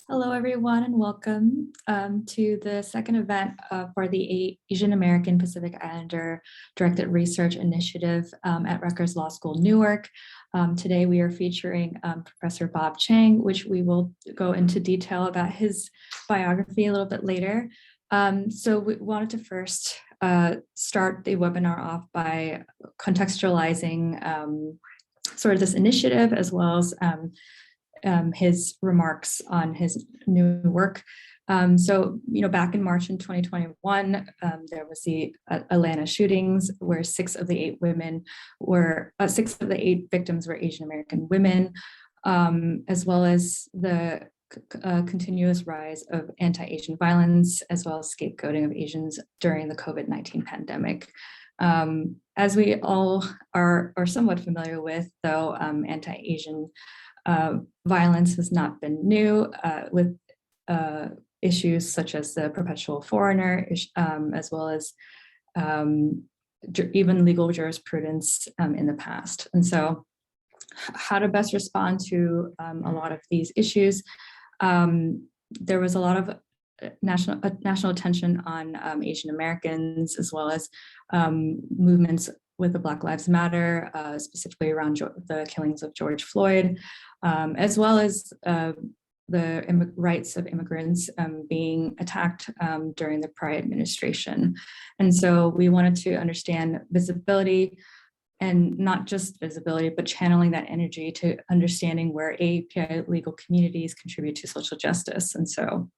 Hello, everyone, and welcome to the second event for the Asian American Pacific Islander Directed Research Initiative at Rutgers Law School, Newark. Today, we are featuring Professor Bob Chang, which we will go into detail about his biography a little bit later. So we wanted to first start the webinar off by contextualizing sort of this initiative, as well as his remarks on his new work. Back in March in 2021, there was the Atlanta shootings where six of the eight victims were Asian American women, as well as the continuous rise of anti-Asian violence, as well as scapegoating of Asians during the COVID-19 pandemic. As we all are somewhat familiar with, though, anti-Asian violence has not been new, with issues such as the perpetual foreigner, as well as even legal jurisprudence in the past. And so how to best respond to a lot of these issues. There was a lot of national attention on Asian Americans, as well as movements with the Black Lives Matter, specifically around the killings of George Floyd, as well as the rights of immigrants being attacked during the prior administration. And so we wanted to understand visibility, and not just visibility, but channeling that energy to understanding where API legal communities contribute to social justice. And so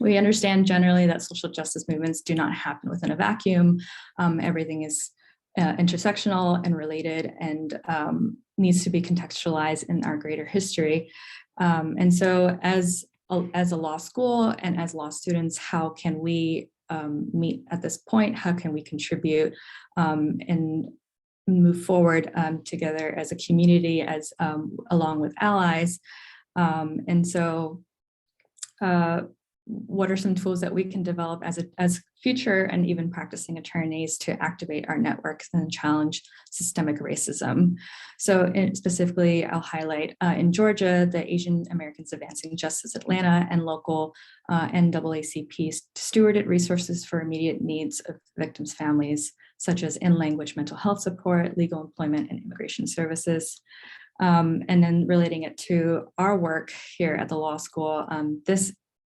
we understand generally that social justice movements do not happen within a vacuum. Everything is intersectional and related, and needs to be contextualized in our greater history. And so as a law school and as law students, how can we meet at this point? How can we contribute and move forward together as a community, as along with allies? What are some tools that we can develop as future and even practicing attorneys to activate our networks and challenge systemic racism? So specifically, I'll highlight in Georgia, the Asian Americans Advancing Justice Atlanta and local NAACP stewarded resources for immediate needs of victims' families, such as in-language mental health support, legal employment, and immigration services. And then relating it to our work here at the law school,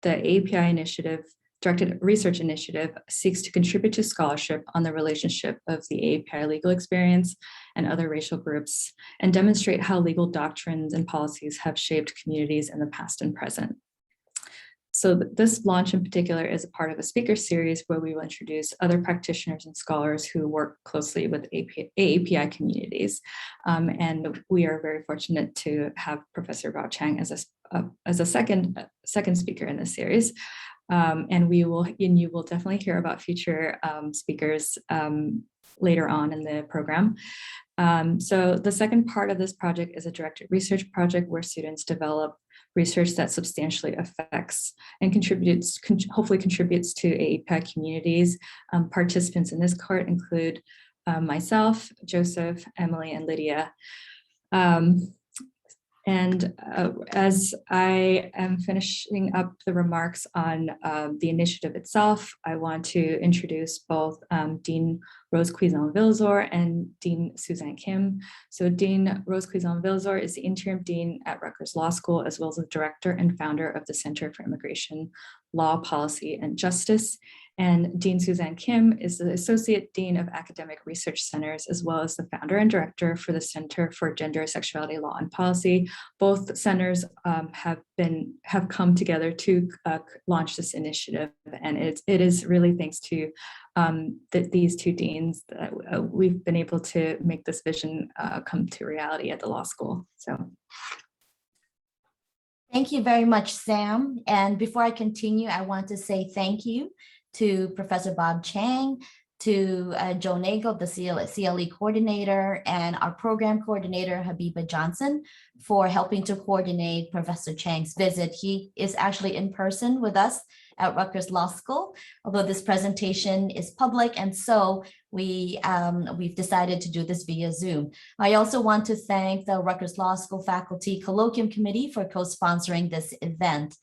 the API initiative, Directed Research Initiative, seeks to contribute to scholarship on the relationship of the API legal experience and other racial groups, and demonstrate how legal doctrines and policies have shaped communities in the past and present. So this launch in particular is a part of a speaker series where we will introduce other practitioners and scholars who work closely with API communities. And we are very fortunate to have Professor Bob Chang as a second speaker in this series. And you will definitely hear about future speakers later on in the program. So the second part of this project is a directed research project where students develop research that substantially affects and hopefully contributes to API communities. Participants in this cohort include myself, Joseph, Emily, and Lydia. As I am finishing up the remarks on the initiative itself, I want to introduce both Dean Rose Cuisinart-Villazor and Dean Suzanne Kim. So Dean Rose Cuisinart-Villazor is the interim dean at Rutgers Law School, as well as the director and founder of the Center for Immigration, Law, Policy, and Justice. And Dean Suzanne Kim is the Associate Dean of Academic Research Centers, as well as the founder and director for the Center for Gender, Sexuality, Law, and Policy. Both centers have come together to launch this initiative, and it is really thanks to these two deans that we've been able to make this vision come to reality at the law school. So. Thank you very much, Sam. And before I continue, I want to say thank you to Professor Bob Chang, to Joe Nagel, the CLE coordinator, and our program coordinator, Habiba Johnson, for helping to coordinate Professor Chang's visit. He is actually in person with us at Rutgers Law School, although this presentation is public, and so we've decided to do this via Zoom. I also want to thank the Rutgers Law School Faculty Colloquium Committee for co-sponsoring this event.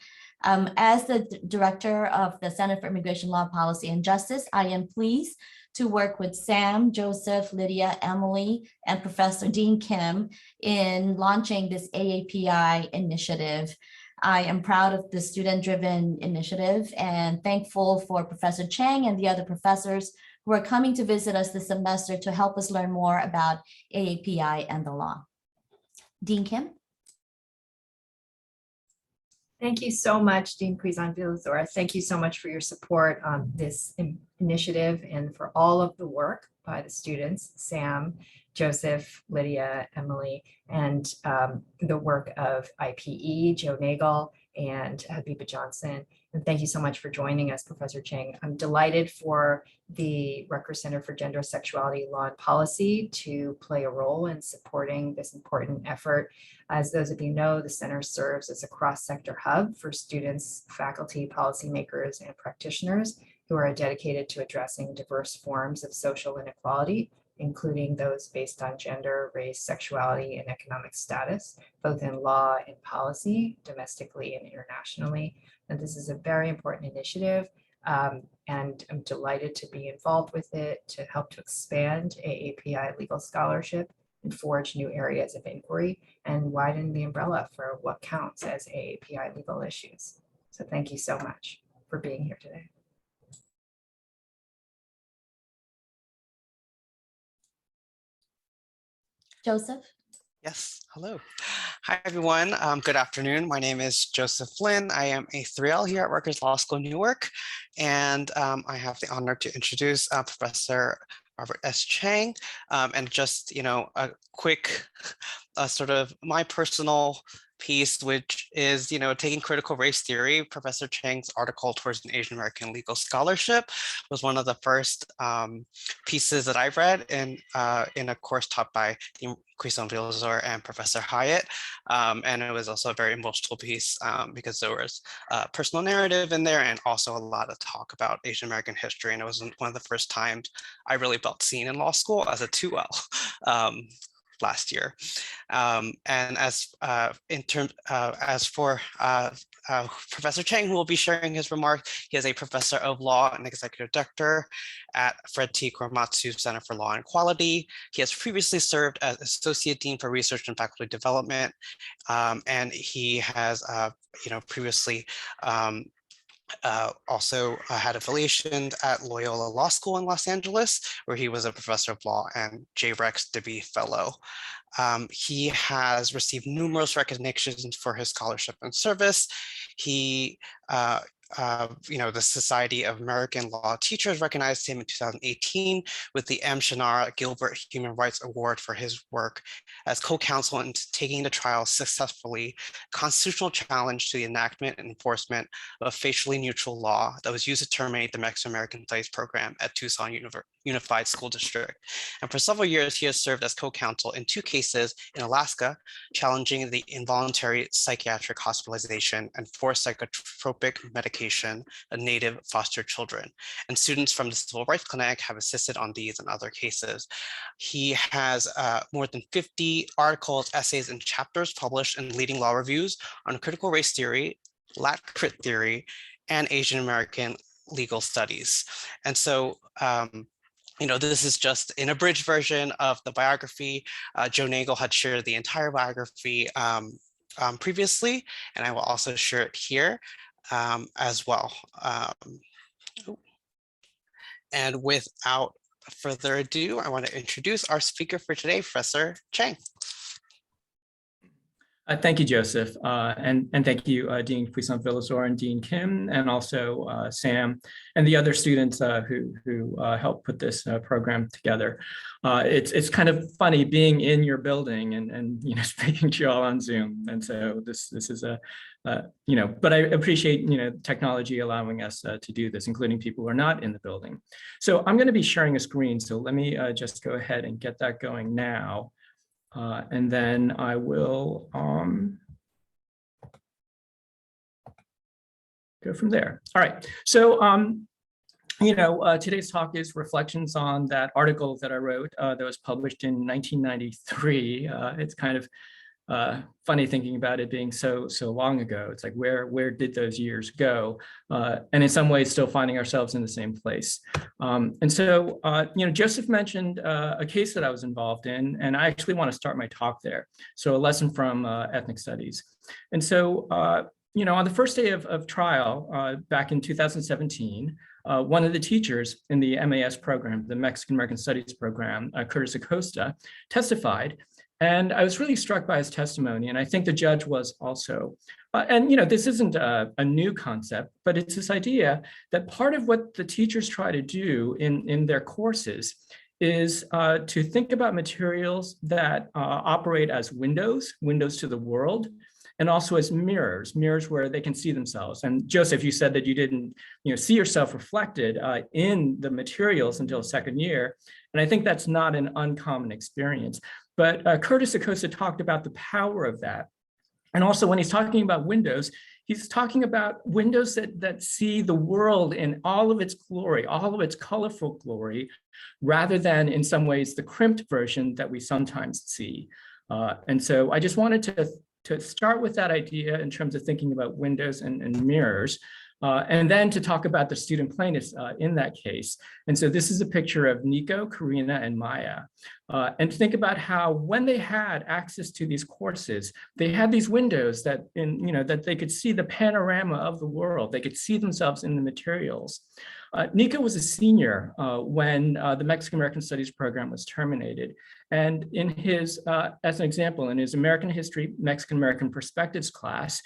As the director of the Center for Immigration Law, Policy, and Justice, I am pleased to work with Sam, Joseph, Lydia, Emily, and Professor Dean Kim in launching this AAPI initiative. I am proud of the student-driven initiative and thankful for Professor Chang and the other professors who are coming to visit us this semester to help us learn more about AAPI and the law. Dean Kim. Thank you so much, Dean Cuisinart-Villasoro. Thank you so much for your support on this initiative and for all of the work by the students, Sam, Joseph, Lydia, Emily, and the work of IPE, Joe Nagel, and Habiba Johnson. And thank you so much for joining us, Professor Chang. I'm delighted for the Rutgers Center for Gender, Sexuality, Law, and Policy to play a role in supporting this important effort. As those of you know, the center serves as a cross-sector hub for students, faculty, policymakers, and practitioners who are dedicated to addressing diverse forms of social inequality, including those based on gender, race, sexuality, and economic status, both in law and policy, domestically and internationally. And this is a very important initiative, and I'm delighted to be involved with it to help to expand AAPI legal scholarship and forge new areas of inquiry and widen the umbrella for what counts as AAPI legal issues. So thank you so much for being here today. Joseph. Yes, hello. Hi, everyone. Good afternoon. My name is Joseph Flynn. I am a 3L here at Rutgers Law School, Newark, and I have the honor to introduce Professor Robert S. Chang, and just, a quick sort of my personal piece, which is, taking critical race theory. Professor Chang's article towards an Asian American legal scholarship was one of the first pieces that I read in a course taught by Dean Cuisinart-Villasoro and Professor Hyatt. And it was also a very emotional piece because there was a personal narrative in there and also a lot of talk about Asian American history. And it was one of the first times I really felt seen in law school as a 2L. Last year. And as for Professor Chang, who will be sharing his remarks, he is a professor of law and executive director at Fred T. Korematsu Center for Law and Equality. He has previously served as associate dean for research and faculty development, and he has, previously also had affiliations at Loyola Law School in Los Angeles, where he was a professor of law and J. Rex DeVee Fellow. He has received numerous recognitions for his scholarship and service. He the Society of American Law Teachers recognized him in 2018 with the M. Shannara Gilbert Human Rights Award for his work as co-counsel in taking the trial successfully, constitutional challenge to the enactment and enforcement of a facially neutral law that was used to terminate the Mexican American Studies program at Tucson Unified School District. And for several years, he has served as co-counsel in 2 cases in Alaska, challenging the involuntary psychiatric hospitalization and forced psychotropic medication of Native foster children. And students from the Civil Rights Clinic have assisted on these and other cases. He has more than 50 articles, essays, and chapters published in leading law reviews on critical race theory, Lat crit theory, and Asian American legal studies. And so, this is just an abridged version of the biography. Joe Nagel had shared the entire biography previously, and I will also share it here as well. And without further ado, I want to introduce our speaker for today, Professor Chang. Thank you, Joseph, and thank you, Dean Cuisinart-Villasoro and Dean Kim, and also Sam and the other students who helped put this program together. It's kind of funny being in your building and speaking to you all on Zoom, and so this is but I appreciate technology allowing us to do this, including people who are not in the building. So I'm going to be sharing a screen. So let me just go ahead and get that going now. And then I will go from there. All right. So, today's talk is reflections on that article that I wrote that was published in 1993. It's kind of funny thinking about it being so long ago. It's like, where did those years go? And in some ways still finding ourselves in the same place. And so, Joseph mentioned a case that I was involved in, and I actually want to start my talk there. So a lesson from ethnic studies. And so, on the first day of trial back in 2017, one of the teachers in the MAS program, the Mexican American Studies program, Curtis Acosta, testified. And I was really struck by his testimony, and I think the judge was also. This isn't a new concept, but it's this idea that part of what the teachers try to do in their courses is to think about materials that operate as windows to the world, and also as mirrors where they can see themselves. And Joseph, you said that you didn't see yourself reflected in the materials until second year. And I think that's not an uncommon experience. But Curtis Acosta talked about the power of that. And also when he's talking about windows, he's talking about windows that see the world in all of its glory, all of its colorful glory, rather than in some ways the crimped version that we sometimes see. And so I just wanted to start with that idea in terms of thinking about windows and mirrors, and then to talk about the student plaintiffs in that case. And so this is a picture of Nico, Karina, and Maya. And think about how when they had access to these courses, they had these windows that they could see the panorama of the world. They could see themselves in the materials. Nico was a senior when the Mexican American Studies program was terminated. And in his, as an example, in his American History, Mexican American Perspectives class,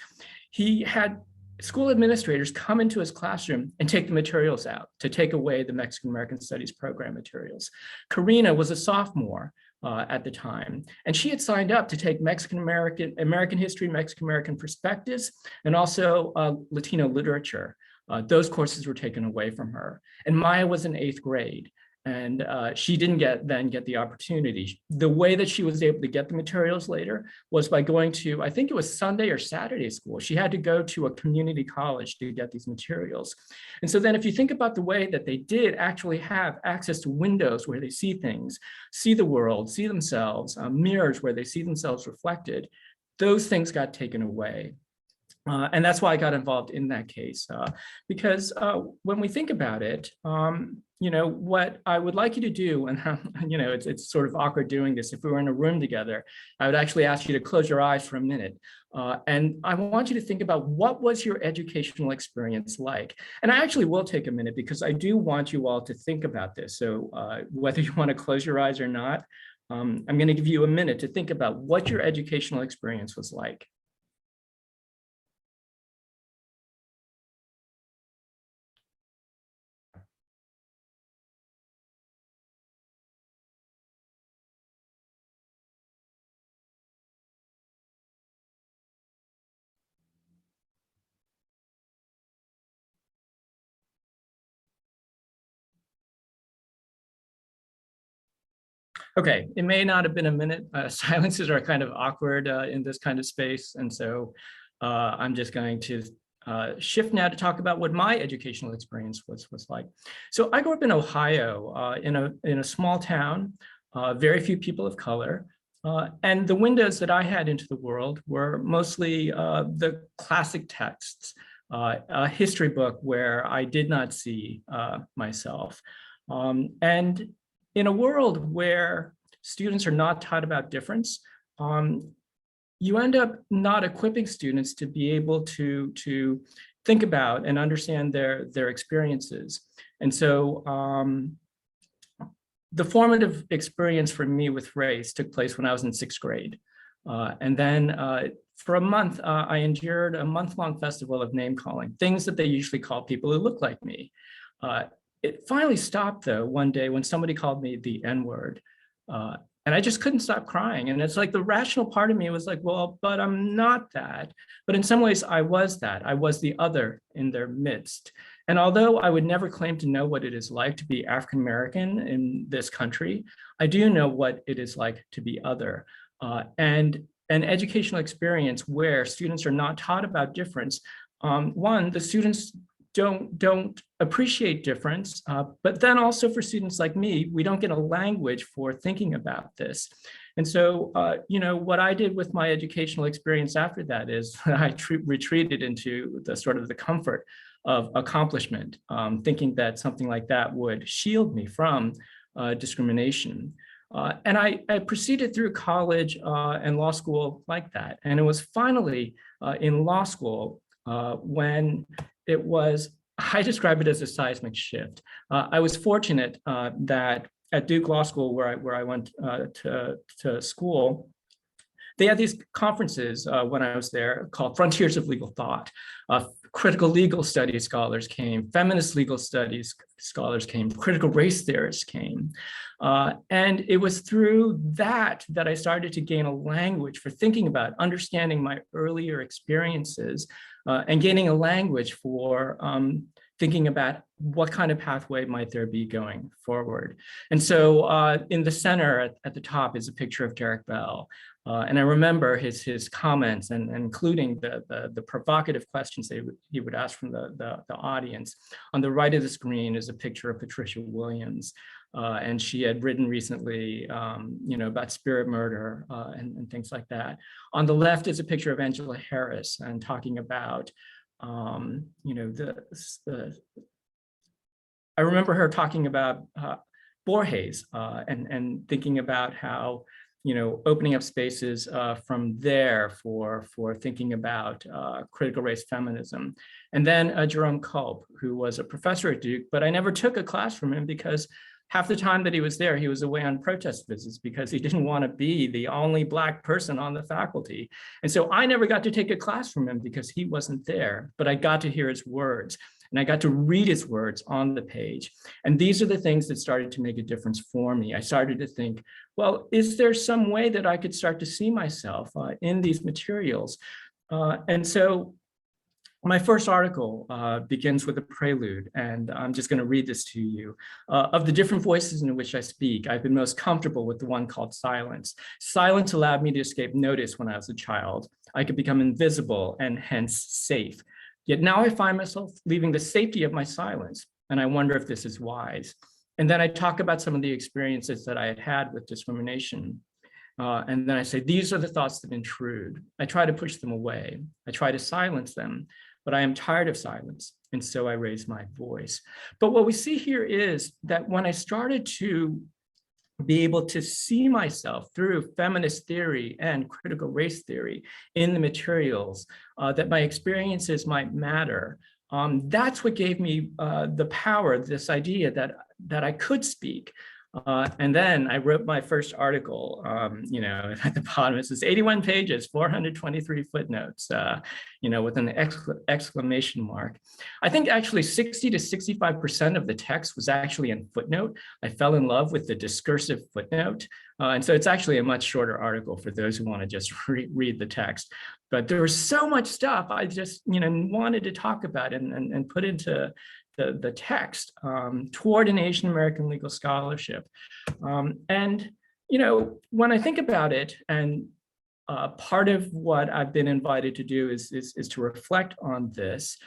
he had school administrators come into his classroom and take the materials out, to take away the Mexican American Studies program materials. Karina was a sophomore at the time, and she had signed up to take American History, Mexican American Perspectives, and also Latino literature. Those courses were taken away from her. And Maya was in 8th grade. And she didn't then get the opportunity. The way that she was able to get the materials later was by going to, I think it was Sunday or Saturday school. She had to go to a community college to get these materials. And so then if you think about the way that they did actually have access to windows where they see things, see the world, see themselves, mirrors where they see themselves reflected, those things got taken away. And that's why I got involved in that case, because when we think about it, what I would like you to do, and it's sort of awkward doing this. If we were in a room together, I would actually ask you to close your eyes for a minute. And I want you to think about, what was your educational experience like? And I actually will take a minute because I do want you all to think about this. So whether you want to close your eyes or not, I'm going to give you a minute to think about what your educational experience was like. Okay, it may not have been a minute. Silences are kind of awkward in this kind of space. And so I'm just going to shift now to talk about what my educational experience was like. So I grew up in Ohio, in a small town, very few people of color. And the windows that I had into the world were mostly the classic texts, a history book where I did not see myself. And in a world where students are not taught about difference, you end up not equipping students to be able to think about and understand their experiences. And so the formative experience for me with race took place when I was in 6th grade. And then for a month, I endured a month-long festival of name calling, things that they usually call people who look like me. It finally stopped, though, one day when somebody called me the N-word. And I just couldn't stop crying. And it's like the rational part of me was like, well, but I'm not that. But in some ways, I was that. I was the other in their midst. And although I would never claim to know what it is like to be African-American in this country, I do know what it is like to be other. And an educational experience where students are not taught about difference. One, the students don't appreciate difference, but then also for students like me, we don't get a language for thinking about this. And so, what I did with my educational experience after that is I retreated into the sort of the comfort of accomplishment, thinking that something like that would shield me from discrimination. And I proceeded through college and law school like that. And it was finally in law school when it was, I describe it as a seismic shift. I was fortunate that at Duke Law School, where I went to school, they had these conferences when I was there called Frontiers of Legal Thought. Critical legal studies scholars came, feminist legal studies scholars came, critical race theorists came. And it was through that I started to gain a language for thinking about understanding my earlier experiences and gaining a language for thinking about what kind of pathway might there be going forward. And so in the center at the top is a picture of Derek Bell. And I remember his comments and including the provocative questions that he would ask from the audience. On the right of the screen is a picture of Patricia Williams. And she had written recently, about spirit murder and things like that. On the left is a picture of Angela Harris and talking about, I remember her talking about Borges and thinking about how, opening up spaces from there for thinking about critical race feminism. And then Jerome Culp, who was a professor at Duke, but I never took a class from him because half the time that he was there, he was away on protest visits because he didn't want to be the only Black person on the faculty. And so I never got to take a class from him because he wasn't there, but I got to hear his words and I got to read his words on the page. And these are the things that started to make a difference for me. I started to think, well, is there some way that I could start to see myself in these materials? And so my first article begins with a prelude, and I'm just going to read this to you. Of the different voices in which I speak, I've been most comfortable with the one called silence. Silence allowed me to escape notice when I was a child. I could become invisible and hence safe. Yet now I find myself leaving the safety of my silence, and I wonder if this is wise. And then I talk about some of the experiences that I had had with discrimination. And then I say, these are the thoughts that intrude. I try to push them away. I try to silence them, but I am tired of silence. And so I raise my voice. But what we see here is that when I started to be able to see myself through feminist theory and critical race theory in the materials, that my experiences might matter, that's what gave me the power, this idea that I could speak. And then I wrote my first article, at the bottom it says 81 pages, 423 footnotes, with an exclamation mark. I think actually 60 to 65% of the text was actually in footnote. I fell in love with the discursive footnote. And so it's actually a much shorter article for those who want to just read the text. But there was so much stuff I just, wanted to talk about and put into the text toward an Asian American legal scholarship. And when I think about it, and part of what I've been invited to do is to reflect on this.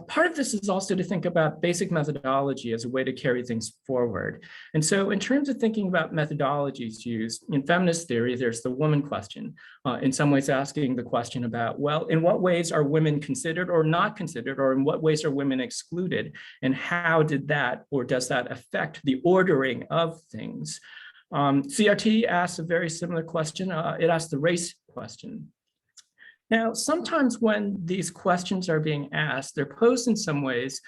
Part of this is also to think about basic methodology as a way to carry things forward. And so in terms of thinking about methodologies used in feminist theory, there's the woman question, in some ways asking the question about, well, in what ways are women considered or not considered, or in what ways are women excluded? And how did that, or does that affect the ordering of things? CRT asks a very similar question. It asks the race question. Now, sometimes when these questions are being asked, they're posed in some ways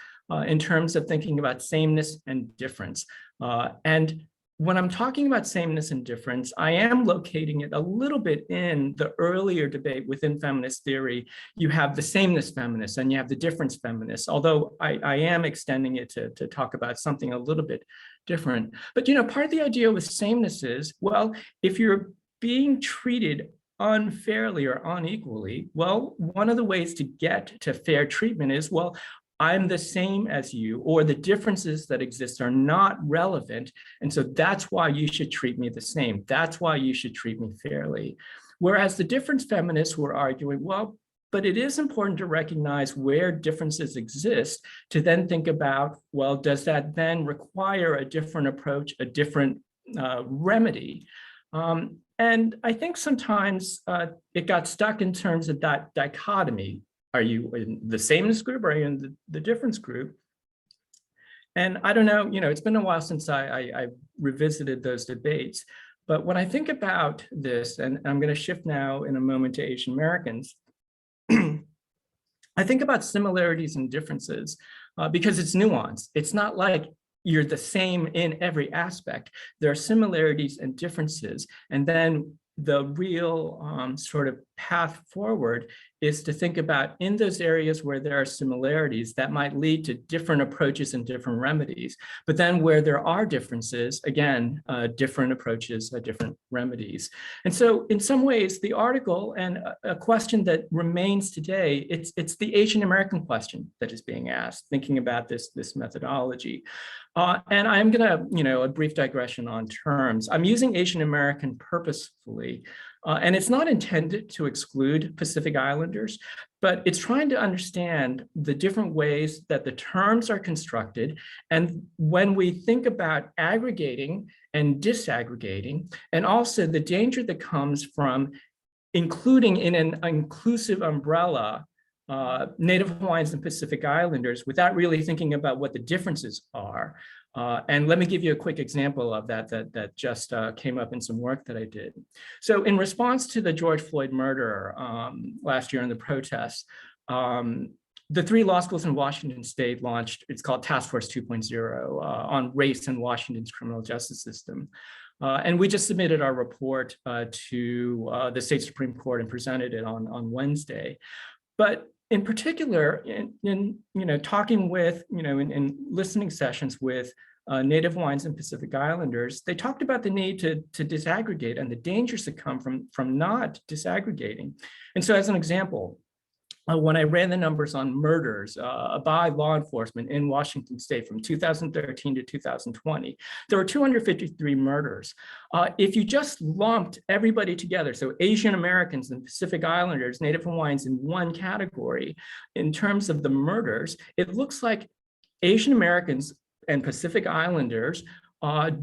in terms of thinking about sameness and difference. And when I'm talking about sameness and difference, I am locating it a little bit in the earlier debate within feminist theory. You have the sameness feminists and you have the difference feminists, although I am extending it to talk about something a little bit different. But part of the idea with sameness is, well, if you're being treated unfairly or unequally, well, one of the ways to get to fair treatment is, well, I'm the same as you, or the differences that exist are not relevant. And so that's why you should treat me the same. That's why you should treat me fairly. Whereas the difference feminists were arguing, well, but it is important to recognize where differences exist to then think about, well, does that then require a different approach, a different remedy? And I think sometimes it got stuck in terms of that dichotomy. Are you in the sameness group or are you in the difference group? And I don't know, it's been a while since I revisited those debates. But when I think about this, and I'm going to shift now in a moment to Asian Americans, I think about similarities and differences because it's nuanced. It's not like you're the same in every aspect. There are similarities and differences. And then the real sort of path forward is to think about in those areas where there are similarities that might lead to different approaches and different remedies. But then where there are differences, again, different approaches, different remedies. And so in some ways, the article and a question that remains today, it's the Asian American question that is being asked, thinking about this methodology. And I'm gonna, a brief digression on terms. I'm using Asian American purposefully, and it's not intended to exclude Pacific Islanders, but it's trying to understand the different ways that the terms are constructed. And when we think about aggregating and disaggregating, and also the danger that comes from including in an inclusive umbrella Native Hawaiians and Pacific Islanders without really thinking about what the differences are. And let me give you a quick example of that just came up in some work that I did. So in response to the George Floyd murder last year in the protests, the 3 law schools in Washington state launched, it's called Task Force 2.0 on race in Washington's criminal justice system. And we just submitted our report to the state Supreme Court and presented it on Wednesday. But in particular, in talking with, in listening sessions with Native Hawaiians and Pacific Islanders, they talked about the need to disaggregate and the dangers that come from not disaggregating. And so as an example, when I ran the numbers on murders by law enforcement in Washington state from 2013 to 2020, there were 253 murders. If you just lumped everybody together, so Asian Americans and Pacific Islanders, Native Hawaiians in one category, in terms of the murders, it looks like Asian Americans and Pacific Islanders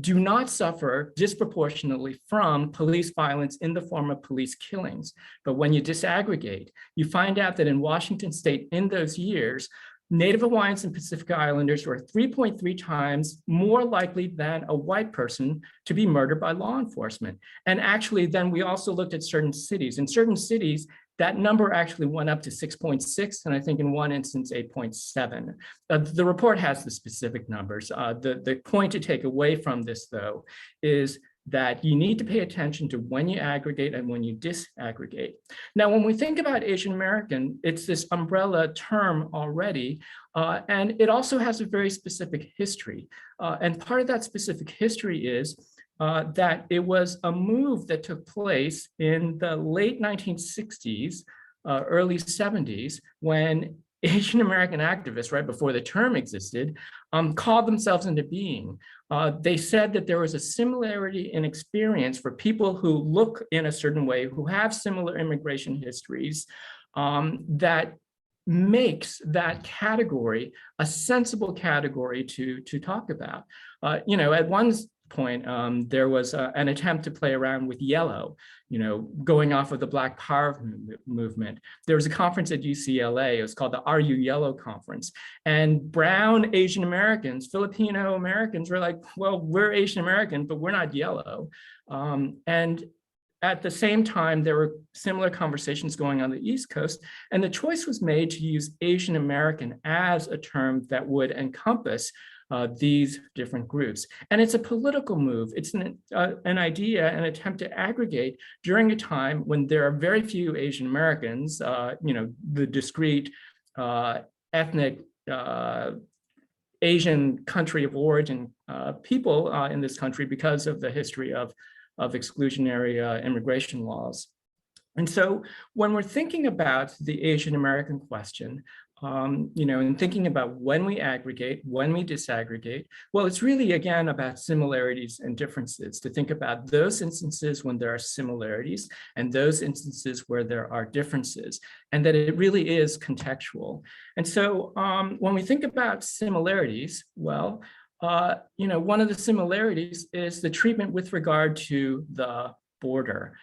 do not suffer disproportionately from police violence in the form of police killings. But when you disaggregate, you find out that in Washington state in those years, Native Hawaiians and Pacific Islanders were 3.3 times more likely than a white person to be murdered by law enforcement. And actually, then we also looked at certain cities. In certain cities, that number actually went up to 6.6, and I think in one instance, 8.7. The report has the specific numbers. The point to take away from this, though, is that you need to pay attention to when you aggregate and when you disaggregate. Now, when we think about Asian American, it's this umbrella term already, and it also has a very specific history. And part of that specific history is that it was a move that took place in the late 1960s, early 70s, when Asian American activists, right before the term existed, called themselves into being. They said that there was a similarity in experience for people who look in a certain way, who have similar immigration histories, that makes that category a sensible category to talk about. At one point, there was an attempt to play around with yellow, going off of the Black Power movement. There was a conference at UCLA, it was called the Are You Yellow Conference. And brown Asian Americans, Filipino Americans were like, well, we're Asian American, but we're not yellow. And at the same time, there were similar conversations going on the East Coast, and the choice was made to use Asian American as a term that would encompass these different groups. And it's a political move. It's an idea, an attempt to aggregate during a time when there are very few Asian Americans, the discrete ethnic Asian country of origin people in this country because of the history of exclusionary immigration laws. And so when we're thinking about the Asian American question, and thinking about when we aggregate, when we disaggregate, well, it's really, again, about similarities and differences, to think about those instances when there are similarities and those instances where there are differences, and that it really is contextual. And so when we think about similarities, well, one of the similarities is the treatment with regard to the border.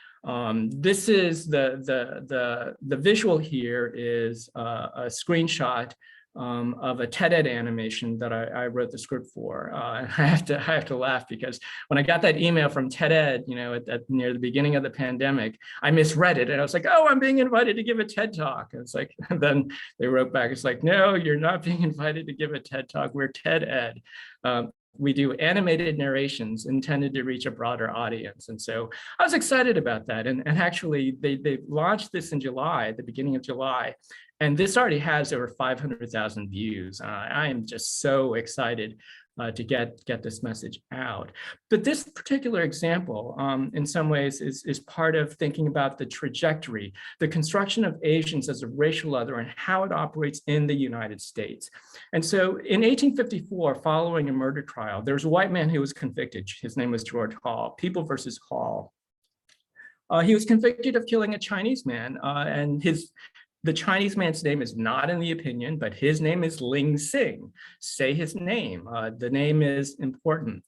This is the visual here is a screenshot of a TED animation that I wrote the script for. And I have to laugh because when I got that email from TED, near the beginning of the pandemic, I misread it and I was like, oh, I'm being invited to give a TED talk. And it's like, and then they wrote back, it's like, no, you're not being invited to give a TED talk. We're TED Ed. We do animated narrations intended to reach a broader audience. And so I was excited about that. And actually they launched this in July, the beginning of July. And this already has over 500,000 views. I am just so excited to get this message out. But this particular example, in some ways, is part of thinking about the trajectory, the construction of Asians as a racial other and how it operates in the United States. And so in 1854, following a murder trial, there was a white man who was convicted. His name was George Hall, People versus Hall. He was convicted of killing a Chinese man, and the Chinese man's name is not in the opinion, but his name is Ling Sing. Say his name. The name is important.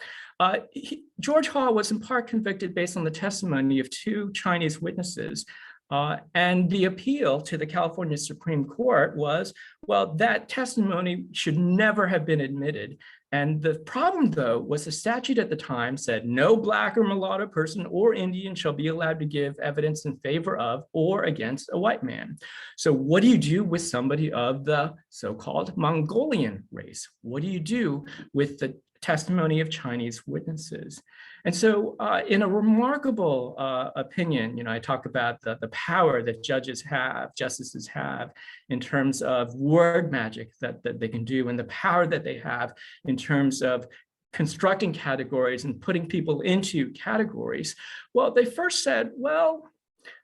George Hall was in part convicted based on the testimony of two Chinese witnesses. And the appeal to the California Supreme Court was, well, that testimony should never have been admitted. And the problem, though, was the statute at the time said no Black or mulatto person or Indian shall be allowed to give evidence in favor of or against a white man. So what do you do with somebody of the so-called Mongolian race? What do you do with the testimony of Chinese witnesses? And so in a remarkable opinion, I talk about the power that justices have in terms of word magic that they can do, and the power that they have in terms of constructing categories and putting people into categories. Well, they first said, well,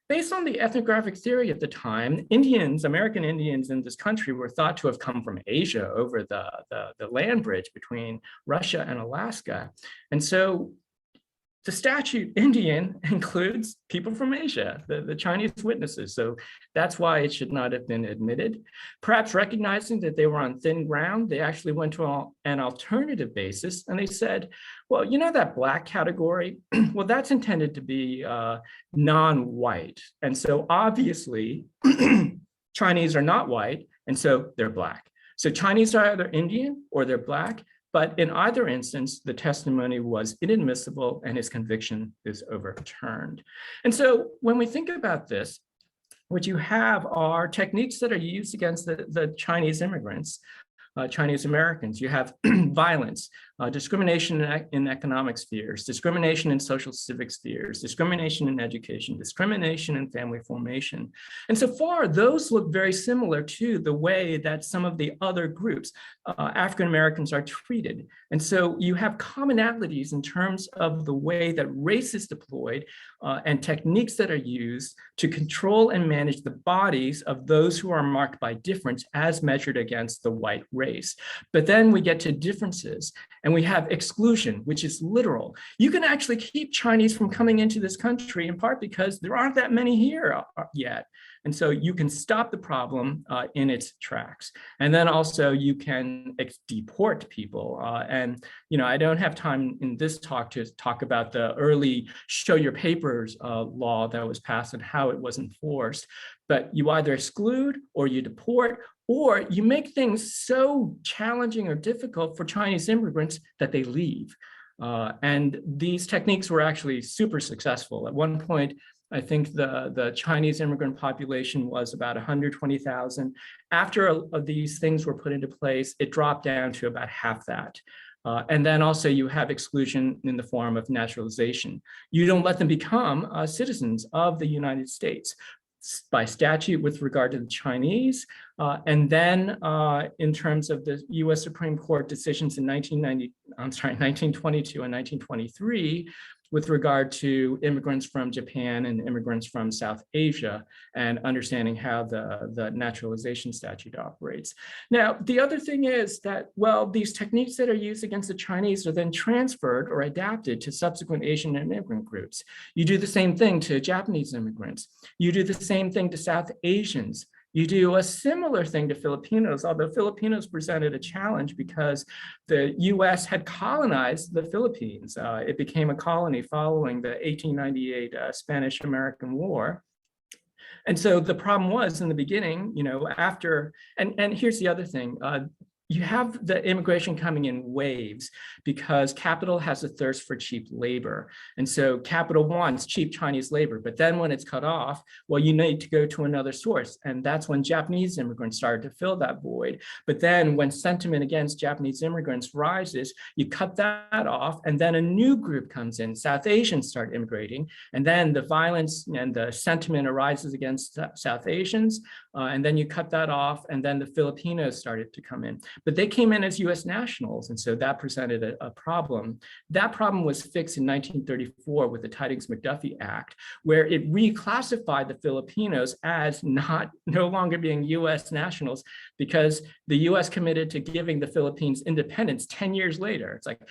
based on the ethnographic theory at the time, Indians, American Indians in this country were thought to have come from Asia over the land bridge between Russia and Alaska. And so the statute Indian includes people from Asia, the Chinese witnesses. So that's why it should not have been admitted. Perhaps recognizing that they were on thin ground, they actually went to an alternative basis and they said, well, that Black category, well, that's intended to be non-white. And so obviously Chinese are not white, and so they're Black. So Chinese are either Indian or they're Black. But in either instance, the testimony was inadmissible and his conviction is overturned. And so when we think about this, what you have are techniques that are used against the Chinese immigrants, Chinese Americans. You have violence, discrimination in economic spheres, discrimination in social civic spheres, discrimination in education, discrimination in family formation. And so far, those look very similar to the way that some of the other groups, African Americans, are treated. And so you have commonalities in terms of the way that race is deployed and techniques that are used to control and manage the bodies of those who are marked by difference as measured against the white race. But then we get to differences and we have exclusion, which is literal. You can actually keep Chinese from coming into this country in part because there aren't that many here yet. And so you can stop the problem in its tracks. And then also you can deport people. And I don't have time in this talk to talk about the early show your papers law that was passed and how it was enforced. But you either exclude or you deport, or you make things so challenging or difficult for Chinese immigrants that they leave. And these techniques were actually super successful. At one point, I think the Chinese immigrant population was about 120,000. After these things were put into place, it dropped down to about half that. And then also you have exclusion in the form of naturalization. You don't let them become citizens of the United States by statute with regard to the Chinese. And then in terms of the US Supreme Court decisions in 1922 and 1923, with regard to immigrants from Japan and immigrants from South Asia and understanding how the naturalization statute operates. Now, the other thing is that, well, these techniques that are used against the Chinese are then transferred or adapted to subsequent Asian immigrant groups. You do the same thing to Japanese immigrants. You do the same thing to South Asians You do a similar thing to Filipinos, although Filipinos presented a challenge because the US had colonized the Philippines. It became a colony following the 1898 Spanish-American War. And so the problem was in the beginning, after, and here's the other thing, you have the immigration coming in waves because capital has a thirst for cheap labor. And so capital wants cheap Chinese labor, but then when it's cut off, well, you need to go to another source. And that's when Japanese immigrants started to fill that void. But then when sentiment against Japanese immigrants rises, you cut that off, and then a new group comes in. South Asians start immigrating, and then the violence and the sentiment arises against South Asians, and then you cut that off, and then the Filipinos started to come in. But they came in as US nationals, and so that presented a problem. That problem was fixed in 1934 with the Tydings-McDuffie Act, where it reclassified the Filipinos as no longer being US nationals because the US committed to giving the Philippines independence 10 years later. It's like,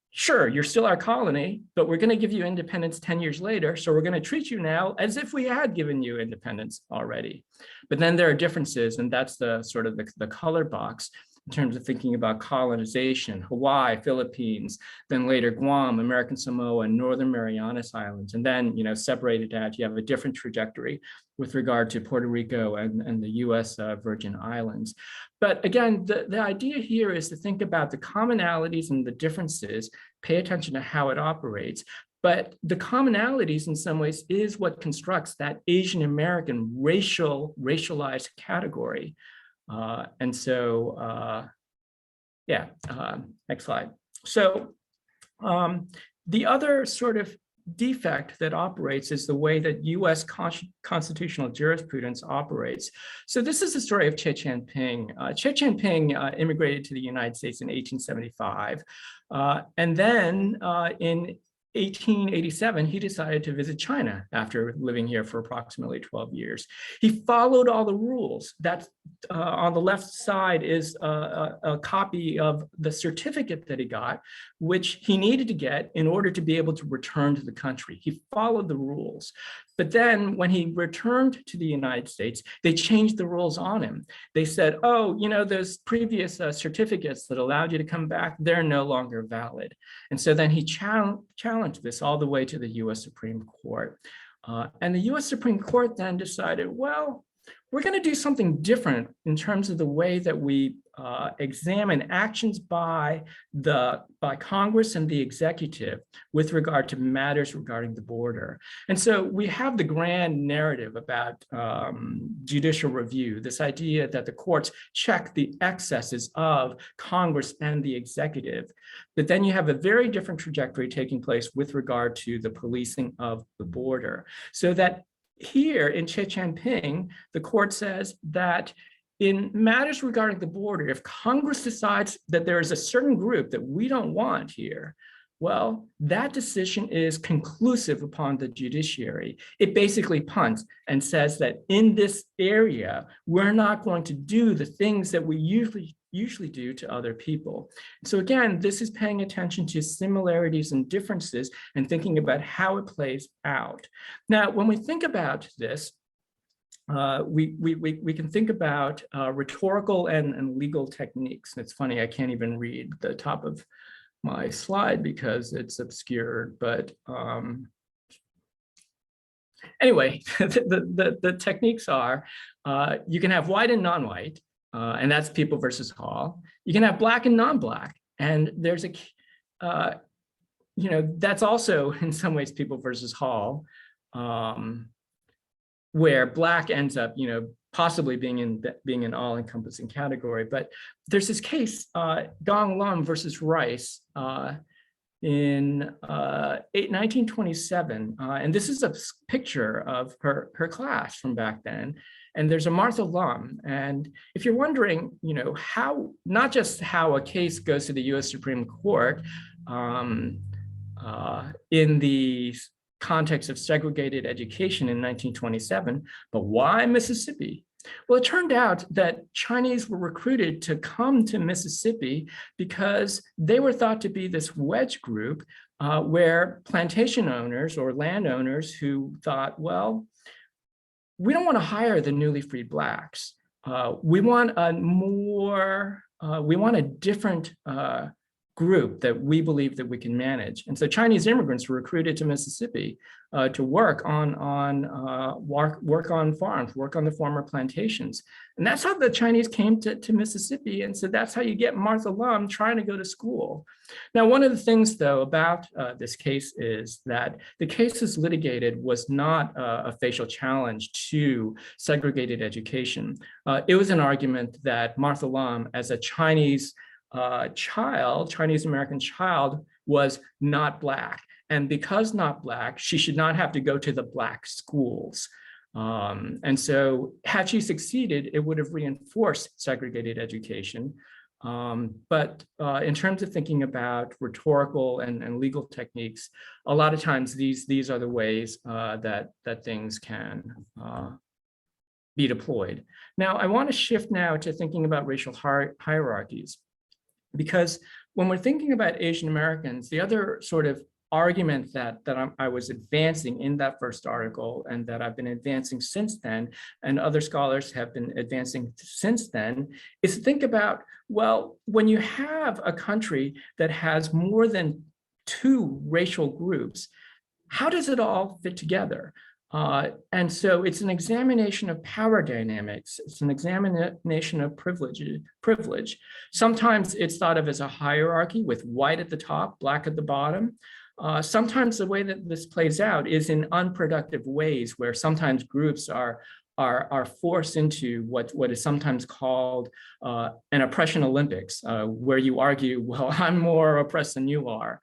sure, you're still our colony, but we're going to give you independence 10 years later. So we're going to treat you now as if we had given you independence already. But then there are differences, and that's the sort of the color box in terms of thinking about colonization: Hawaii, Philippines, then later Guam, American Samoa, and Northern Marianas Islands. And then, separated out, you have a different trajectory with regard to Puerto Rico and the US Virgin Islands. But again, the idea here is to think about the commonalities and the differences, pay attention to how it operates. But the commonalities in some ways is what constructs that Asian American racialized category. Next slide. So the other sort of defect that operates is the way that US constitutional jurisprudence operates. So this is the story of Che Jianping. Che Jianping immigrated to the United States in 1875. And then in 1887, he decided to visit China after living here for approximately 12 years. He followed all the rules. That's on the left side is a copy of the certificate that he got, which he needed to get in order to be able to return to the country. He followed the rules. But then when he returned to the United States, they changed the rules on him. They said, oh, those previous certificates that allowed you to come back, they're no longer valid. And so then he challenged this all the way to the US Supreme Court. And the US Supreme Court then decided, well, we're going to do something different in terms of the way that we examine actions by Congress and the executive with regard to matters regarding the border. And so we have the grand narrative about judicial review, this idea that the courts check the excesses of Congress and the executive. But then you have a very different trajectory taking place with regard to the policing of the border. So that here in Che Jianping, the court says that in matters regarding the border, if Congress decides that there is a certain group that we don't want here, well, that decision is conclusive upon the judiciary. It basically punts and says that in this area, we're not going to do the things that we usually do to other people. So again, this is paying attention to similarities and differences and thinking about how it plays out. Now, when we think about this, we can think about rhetorical and legal techniques. And it's funny, I can't even read the top of my slide because it's obscured, but anyway, the techniques are, you can have white and non-white, and that's People versus Hall. You can have black and non-black, and there's that's also in some ways People versus Hall, where black ends up, possibly being an all-encompassing category. But there's this case, Gong Lum versus Rice, in 1927, and this is a picture of her class from back then. And there's a Martha Lum, and if you're wondering, how, not just how a case goes to the U.S. Supreme Court in the context of segregated education in 1927, but why Mississippi? Well, it turned out that Chinese were recruited to come to Mississippi because they were thought to be this wedge group where plantation owners or landowners who thought, well, we don't want to hire the newly freed Blacks. We want a different group that we believe that we can manage. And so Chinese immigrants were recruited to Mississippi to work on farms, work on the former plantations. And that's how the Chinese came to Mississippi. And so that's how you get Martha Lum trying to go to school. Now, one of the things, though, about this case is that the case as litigated was not a facial challenge to segregated education. It was an argument that Martha Lum, as a Chinese American child, was not Black. And because not Black, she should not have to go to the Black schools. And so had she succeeded, it would have reinforced segregated education. But in terms of thinking about rhetorical and legal techniques, a lot of times these are the ways that things can be deployed. Now, I want to shift now to thinking about racial hierarchies, because when we're thinking about Asian Americans, the other sort of argument that I was advancing in that first article, and that I've been advancing since then, and other scholars have been advancing since then, is to think about, well, when you have a country that has more than 2 racial groups, how does it all fit together? And so it's an examination of power dynamics. It's an examination of privilege. Sometimes it's thought of as a hierarchy with white at the top, Black at the bottom. Sometimes the way that this plays out is in unproductive ways, where sometimes groups are forced into what is sometimes called an oppression Olympics, where you argue, well, I'm more oppressed than you are,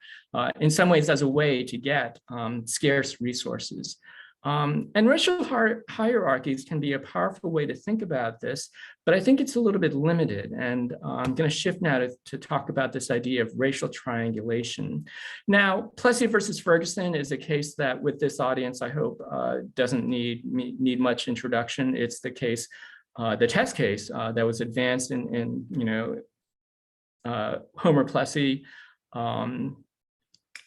in some ways as a way to get scarce resources. And racial hierarchies can be a powerful way to think about this, but I think it's a little bit limited. And I'm going to shift now to talk about this idea of racial triangulation. Now, Plessy versus Ferguson is a case that, with this audience, I hope doesn't need much introduction. It's the case, the test case that was advanced in Homer Plessy.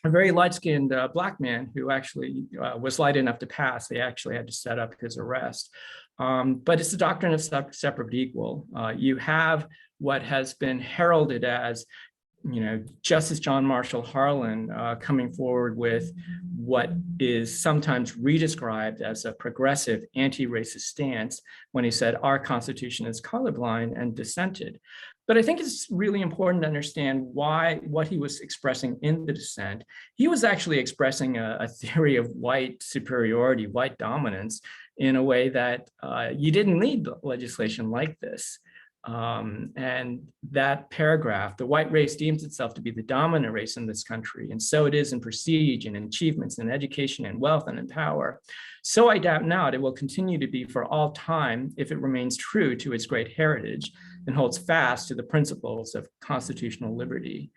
A very light-skinned Black man who actually was light enough to pass. They actually had to set up his arrest. But it's the doctrine of separate but equal. You have what has been heralded as, Justice John Marshall Harlan coming forward with what is sometimes redescribed as a progressive anti-racist stance when he said, our Constitution is colorblind, and dissented. But I think it's really important to understand what he was expressing in the dissent. He was actually expressing a theory of white superiority, white dominance, in a way that you didn't need legislation like this. And that paragraph, the white race deems itself to be the dominant race in this country, and so it is in prestige and in achievements in education and wealth and in power. So I doubt not it will continue to be for all time if it remains true to its great heritage and holds fast to the principles of constitutional liberty.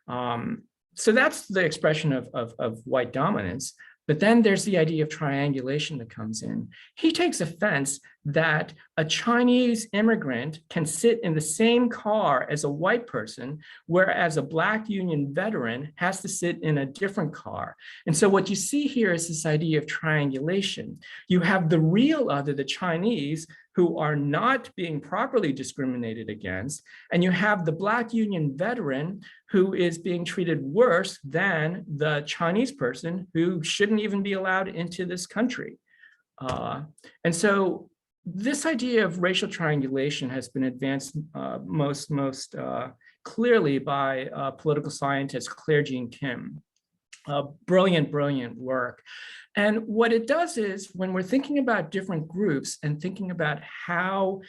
So that's the expression of white dominance. But then there's the idea of triangulation that comes in. He takes offense that a Chinese immigrant can sit in the same car as a white person, whereas a Black Union veteran has to sit in a different car. And so what you see here is this idea of triangulation. You have the real other, the Chinese, who are not being properly discriminated against, and you have the Black Union veteran who is being treated worse than the Chinese person who shouldn't even be allowed into this country. And so this idea of racial triangulation has been advanced most clearly by political scientist Claire Jean Kim. Brilliant work. And what it does is, when we're thinking about different groups and thinking about how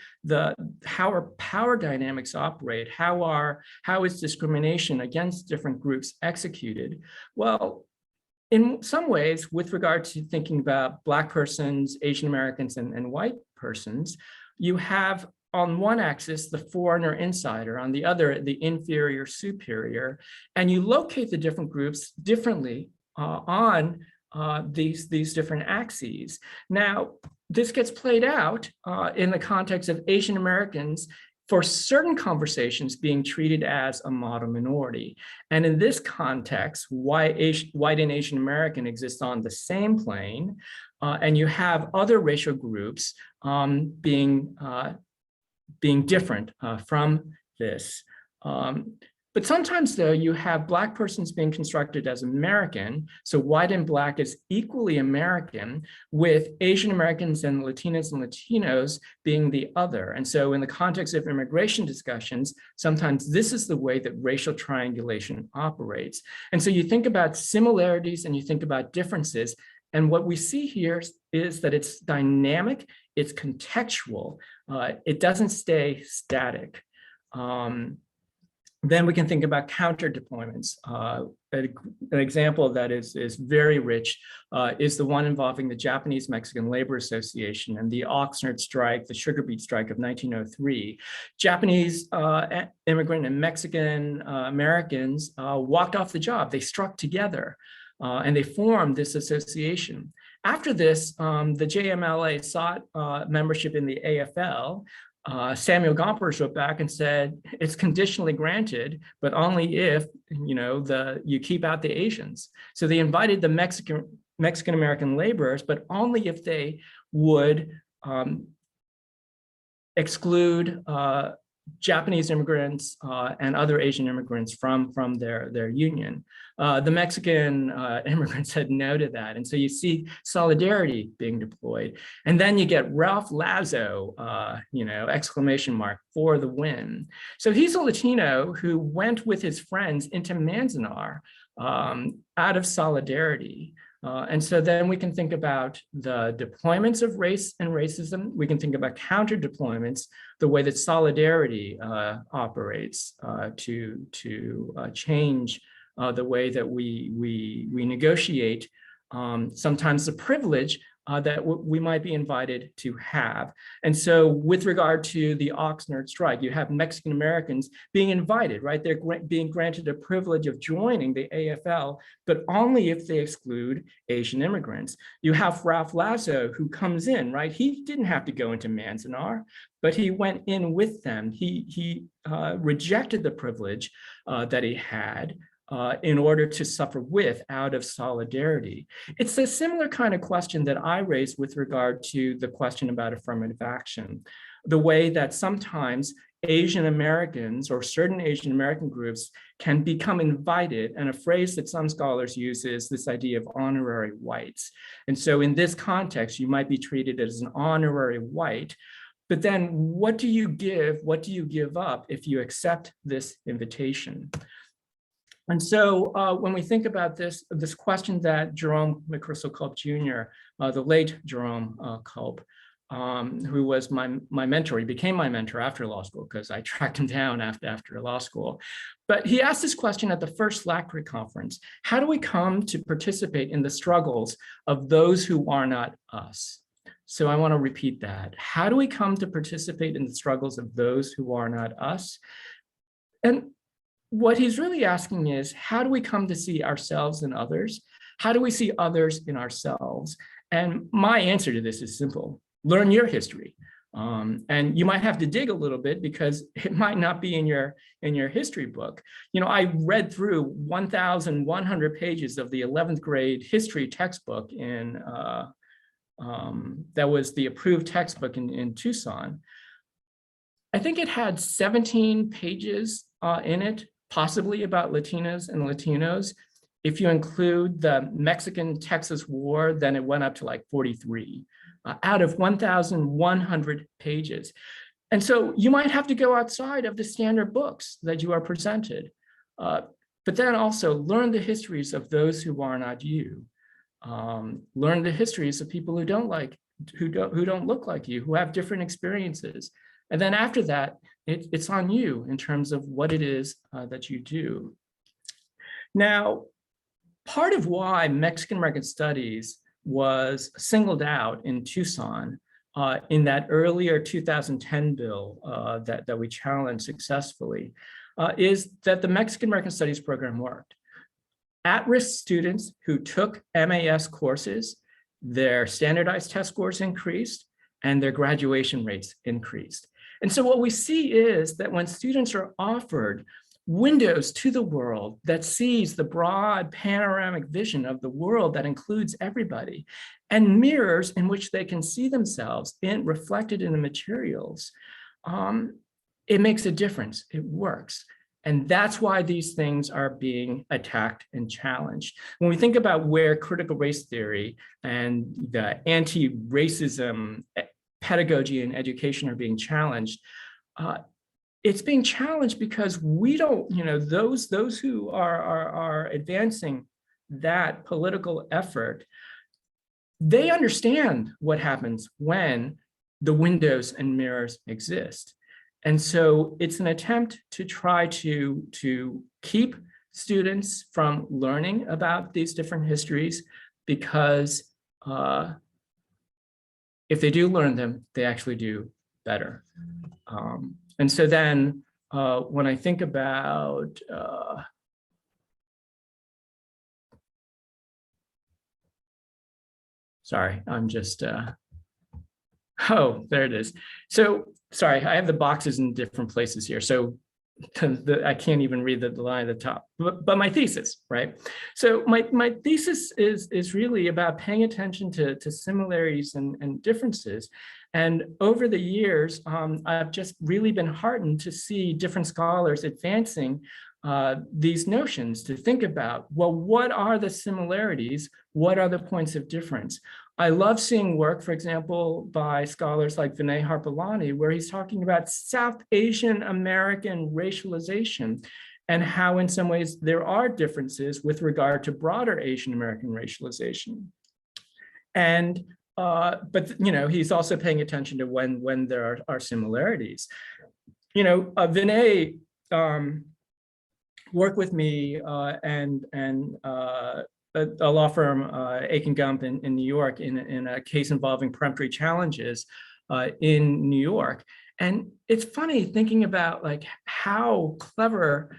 our power dynamics operate, how is discrimination against different groups executed? Well, in some ways, with regard to thinking about Black persons, Asian Americans, and white persons, you have on one axis the foreigner insider, on the other the inferior superior, and you locate the different groups differently on these different axes. Now, this gets played out in the context of Asian Americans for certain conversations being treated as a model minority. And in this context, white and Asian American exist on the same plane, and you have other racial groups being different from this. But sometimes, though, you have Black persons being constructed as American, so white and Black is equally American, with Asian Americans and Latinas and Latinos being the other. And so in the context of immigration discussions, sometimes this is the way that racial triangulation operates. And so you think about similarities and you think about differences, and what we see here is that it's dynamic, it's contextual, it doesn't stay static. Then we can think about counter deployments. An example of that is very rich, is the one involving the Japanese-Mexican Labor Association and the Oxnard strike, the sugar beet strike of 1903. Japanese immigrant and Mexican Americans walked off the job. They struck together and they formed this association. After this, the JMLA sought membership in the AFL. Samuel Gompers wrote back and said, it's conditionally granted, but only if, you keep out the Asians. So they invited the Mexican-American laborers, but only if they would exclude Japanese immigrants and other Asian immigrants from their union. The Mexican immigrants said no to that. And so you see solidarity being deployed. And then you get Ralph Lazo, exclamation mark, for the win. So he's a Latino who went with his friends into Manzanar out of solidarity. And so then we can think about the deployments of race and racism. We can think about counter deployments, the way that solidarity operates to change the way that we negotiate sometimes the privilege that we might be invited to have. And so with regard to the Oxnard strike, you have Mexican Americans being invited, right? They're being granted a privilege of joining the AFL, but only if they exclude Asian immigrants. You have Ralph Lazo, who comes in, right? He didn't have to go into Manzanar, but he went in with them. He rejected the privilege that he had in order to suffer with out of solidarity. It's a similar kind of question that I raised with regard to the question about affirmative action. The way that sometimes Asian Americans or certain Asian American groups can become invited, and a phrase that some scholars use is this idea of honorary whites. And so in this context, you might be treated as an honorary white, but then what do you give up if you accept this invitation? And so when we think about this question that Jerome McChrystal Culp Jr., the late Jerome Culp, who was my mentor, he became my mentor after law school because I tracked him down after law school. But he asked this question at the first LACRI conference: how do we come to participate in the struggles of those who are not us? So I want to repeat that. How do we come to participate in the struggles of those who are not us? And what he's really asking is, how do we come to see ourselves in others? How do we see others in ourselves? And my answer to this is simple: learn your history. And you might have to dig a little bit because it might not be in your history book. I read through 1,100 pages of the 11th grade history textbook that was the approved textbook in Tucson. I think it had 17 pages in it, possibly about Latinas and Latinos. If you include the Mexican-Texas War, then it went up to like 43 out of 1,100 pages. And so you might have to go outside of the standard books that you are presented, but then also learn the histories of those who are not you. Learn the histories of people who don't look like you, who have different experiences. And then after that, it's on you in terms of what it is that you do. Now, part of why Mexican American Studies was singled out in Tucson in that earlier 2010 bill that we challenged successfully is that the Mexican American Studies program worked. At-risk students who took MAS courses, their standardized test scores increased and their graduation rates increased. And so what we see is that when students are offered windows to the world that sees the broad panoramic vision of the world that includes everybody, and mirrors in which they can see themselves reflected in the materials, it makes a difference. It works. And that's why these things are being attacked and challenged. When we think about where critical race theory and the anti-racism pedagogy and education are being challenged, it's being challenged because we don't, those who are advancing that political effort, they understand what happens when the windows and mirrors exist. And so it's an attempt to try to keep students from learning about these different histories, because if they do learn them, they actually do better. And so then when I think about, sorry, I'm just, oh, there it is. So sorry, I have the boxes in different places here. So I can't even read the line at the top, but my thesis, right? So my thesis is really about paying attention to similarities and differences. And over the years, I've just really been heartened to see different scholars advancing these notions, to think about, well, what are the similarities? What are the points of difference? I love seeing work, for example, by scholars like Vinay Harpalani, where he's talking about South Asian American racialization and how in some ways there are differences with regard to broader Asian American racialization. And but he's also paying attention to when there are similarities. Vinay worked with me and a law firm, Aiken Gump in New York, in a case involving peremptory challenges in New York. And it's funny thinking about like how clever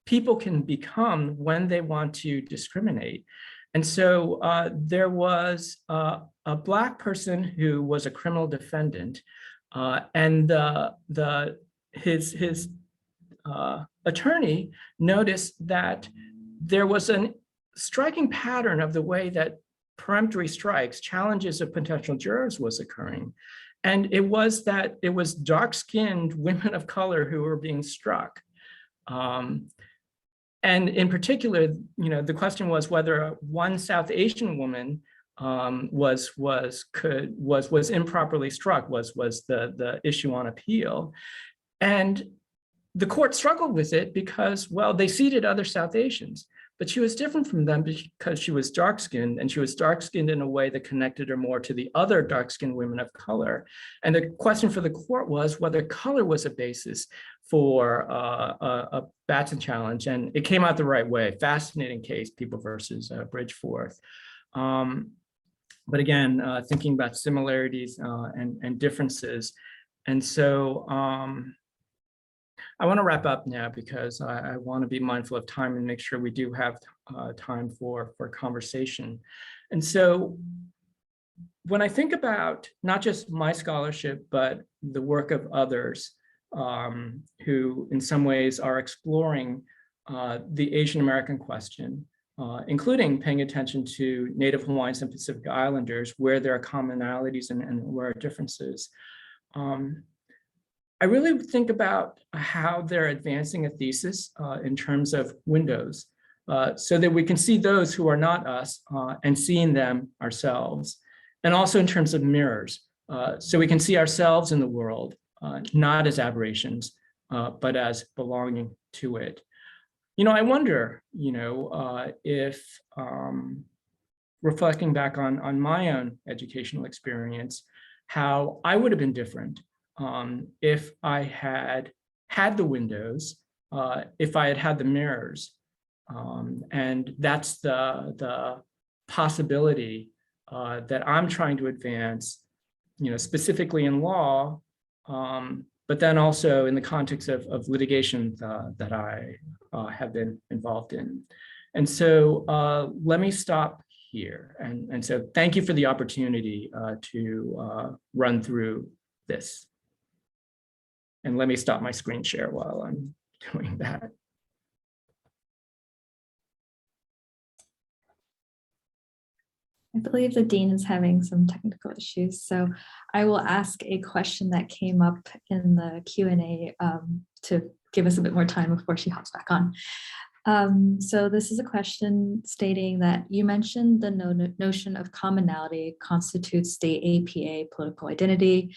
people can become when they want to discriminate. And so there was a Black person who was a criminal defendant, and his attorney noticed that there was an striking pattern of the way that peremptory strikes, challenges of potential jurors, was occurring. And it was that it was dark-skinned women of color who were being struck. And in particular, the question was whether one South Asian woman was improperly struck, was the issue on appeal. And the court struggled with it because, well, they seated other South Asians, but she was different from them because she was dark-skinned, and she was dark-skinned in a way that connected her more to the other dark-skinned women of color. And the question for the court was whether color was a basis for a Batson challenge, and it came out the right way. Fascinating case, People versus Bridgeforth. But again, thinking about similarities and differences. And so I want to wrap up now because I want to be mindful of time and make sure we do have time for conversation. And so when I think about not just my scholarship, but the work of others who in some ways are exploring the Asian American question, including paying attention to Native Hawaiians and Pacific Islanders, where there are commonalities and where are differences. I really think about how they're advancing a thesis in terms of windows, so that we can see those who are not us and seeing them ourselves. And also in terms of mirrors, so we can see ourselves in the world, not as aberrations, but as belonging to it. I wonder, if reflecting back on my own educational experience, how I would have been different if I had had the windows, if I had had the mirrors. And that's the possibility that I'm trying to advance, specifically in law, but then also in the context of litigation that I have been involved in. And so let me stop here. And so thank you for the opportunity to run through this. And let me stop my screen share while I'm doing that. I believe the dean is having some technical issues, so I will ask a question that came up in the Q&A to give us a bit more time before she hops back on. So this is a question stating that you mentioned the notion of commonality constitutes the APA political identity,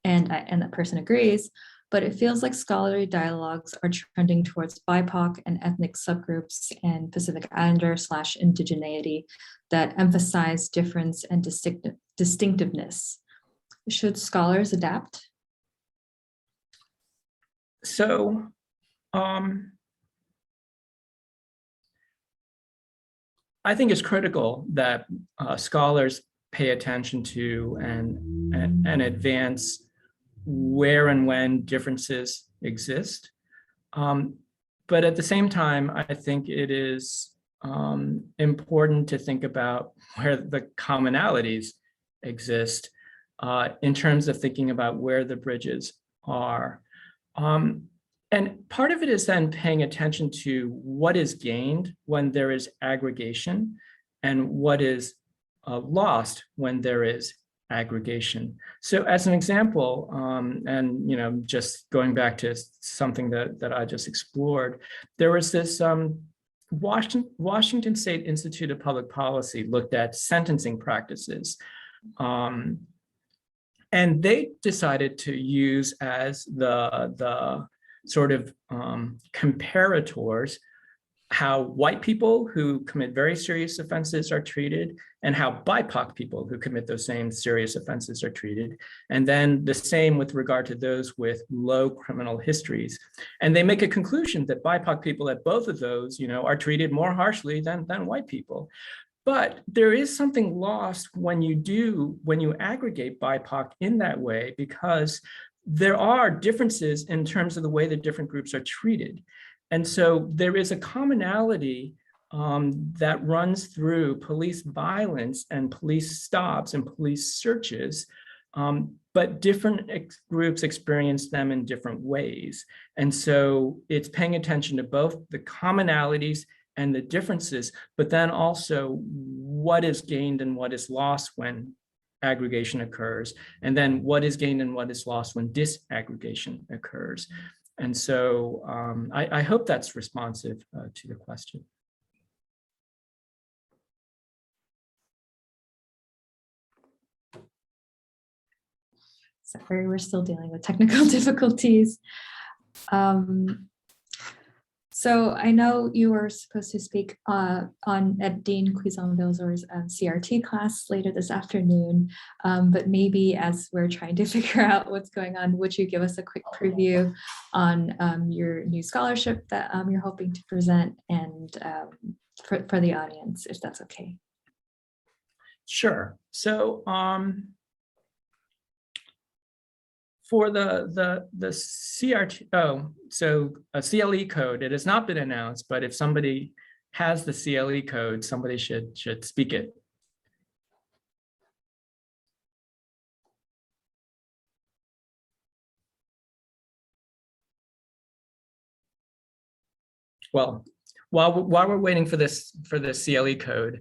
and that person agrees, but it feels like scholarly dialogues are trending towards BIPOC and ethnic subgroups and Pacific Islander / indigeneity that emphasize difference and distinctiveness. Should scholars adapt? So, I think it's critical that scholars pay attention to and advance where and when differences exist. But at the same time, I think it is important to think about where the commonalities exist in terms of thinking about where the bridges are. And part of it is then paying attention to what is gained when there is aggregation and what is lost when there is aggregation. So as an example, and just going back to something that I just explored, there was this Washington State Institute of Public Policy looked at sentencing practices. And they decided to use as the sort of comparators how white people who commit very serious offenses are treated and how BIPOC people who commit those same serious offenses are treated. And then the same with regard to those with low criminal histories. And they make a conclusion that BIPOC people at both of those, are treated more harshly than white people. But there is something lost when you aggregate BIPOC in that way, because there are differences in terms of the way that different groups are treated. And so there is a commonality that runs through police violence and police stops and police searches, but different groups experience them in different ways. And so it's paying attention to both the commonalities and the differences, but then also what is gained and what is lost when aggregation occurs, and then what is gained and what is lost when disaggregation occurs. And so I hope that's responsive to the question. Sorry, we're still dealing with technical difficulties. So I know you were supposed to speak at Dean Cuisinville's CRT class later this afternoon, but maybe as we're trying to figure out what's going on, would you give us a quick preview on your new scholarship that you're hoping to present, and for the audience, if that's okay? Sure. So for the CRT, so a CLE code, it has not been announced, but if somebody has the CLE code, somebody should speak it. Well, while we're waiting for the CLE code,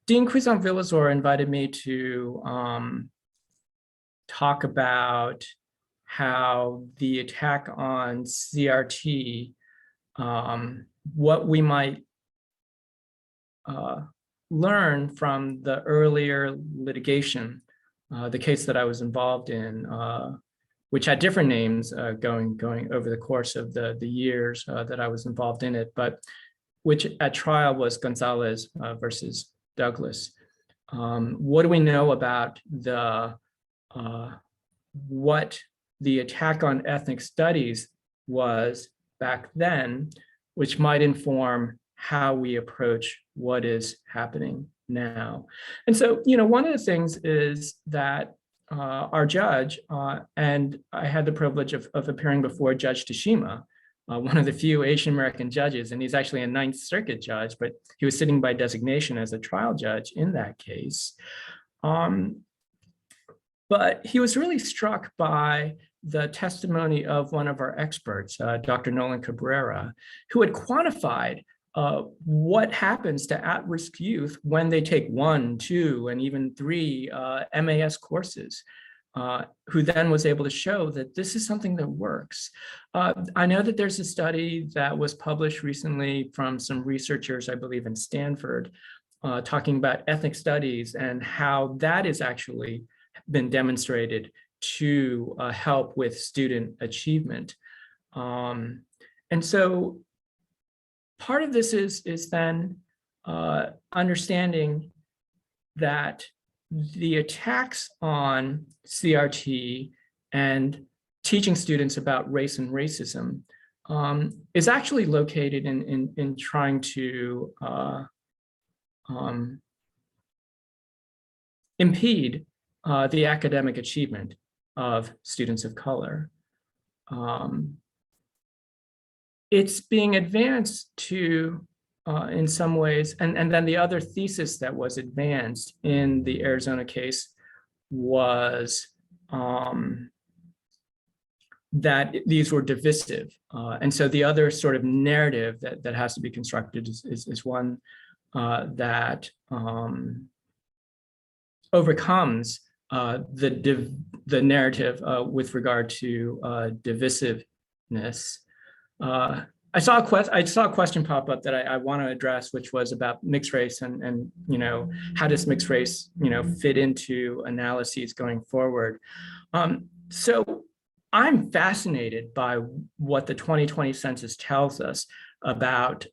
Dean Cuisinville invited me to talk about how the attack on CRT, what we might learn from the earlier litigation, the case that I was involved in, which had different names going over the course of the years that I was involved in it, but which at trial was Gonzalez versus Douglas. What do we know about what the attack on ethnic studies was back then, which might inform how we approach what is happening now? And so, one of the things is that our judge, and I had the privilege of appearing before Judge Tashima, one of the few Asian American judges, and he's actually a Ninth Circuit judge, but he was sitting by designation as a trial judge in that case. But he was really struck by the testimony of one of our experts, Dr. Nolan Cabrera, who had quantified what happens to at-risk youth when they take 1, 2, and even 3 MAS courses, who then was able to show that this is something that works. I know that there's a study that was published recently from some researchers, I believe in Stanford, talking about ethnic studies and how that is actually been demonstrated to help with student achievement. And so part of this is then understanding that the attacks on CRT and teaching students about race and racism is actually located in trying to impede the academic achievement of students of color. It's being advanced to, in some ways, and then the other thesis that was advanced in the Arizona case was that these were divisive. And so the other sort of narrative that has to be constructed is one that overcomes the narrative with regard to divisiveness. I saw a question pop up that I want to address, which was about mixed race and how does mixed race fit into analyses going forward. So I'm fascinated by what the 2020 census tells us about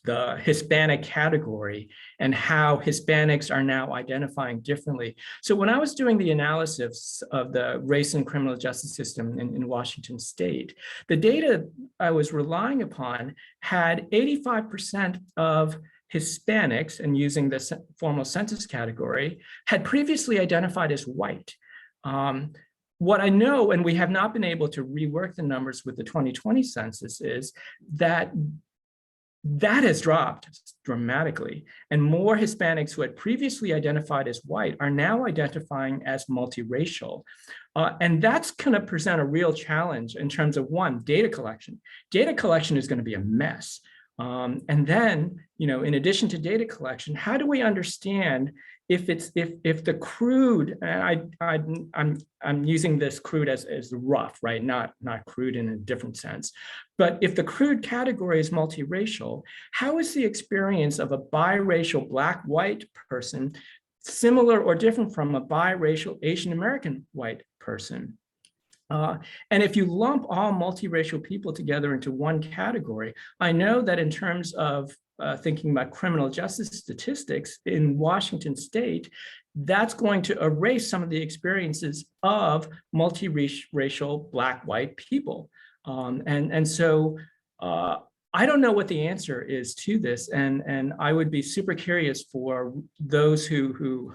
the Hispanic category and how Hispanics are now identifying differently. So when I was doing the analysis of the race and criminal justice system in Washington state, the data I was relying upon had 85% of Hispanics, and using the formal census category, had previously identified as white. What I know, and we have not been able to rework the numbers with the 2020 census, is that has dropped dramatically, and more Hispanics who had previously identified as white are now identifying as multiracial. And that's going to present a real challenge in terms of, one, data collection. Data collection is going to be a mess. And then, in addition to data collection, how do we understand if the crude, I'm using this crude as rough, right? Not crude in a different sense. But if the crude category is multiracial, how is the experience of a biracial Black-white person similar or different from a biracial Asian American white person? And if you lump all multiracial people together into one category, I know that in terms of thinking about criminal justice statistics in Washington state, that's going to erase some of the experiences of multiracial Black-white people. And so I don't know what the answer is to this, and I would be super curious for those who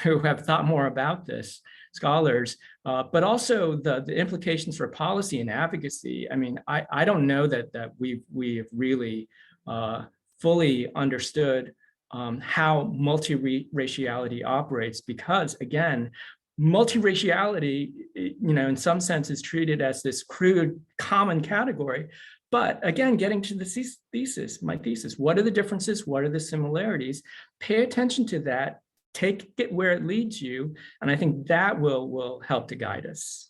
have thought more about this, scholars, but also the implications for policy and advocacy. I mean, I don't know that we've really fully understood how multiraciality operates, because again, multiraciality, in some sense is treated as this crude common category. But again, getting to the my thesis, what are the differences? What are the similarities? Pay attention to that, take it where it leads you. And I think that will help to guide us.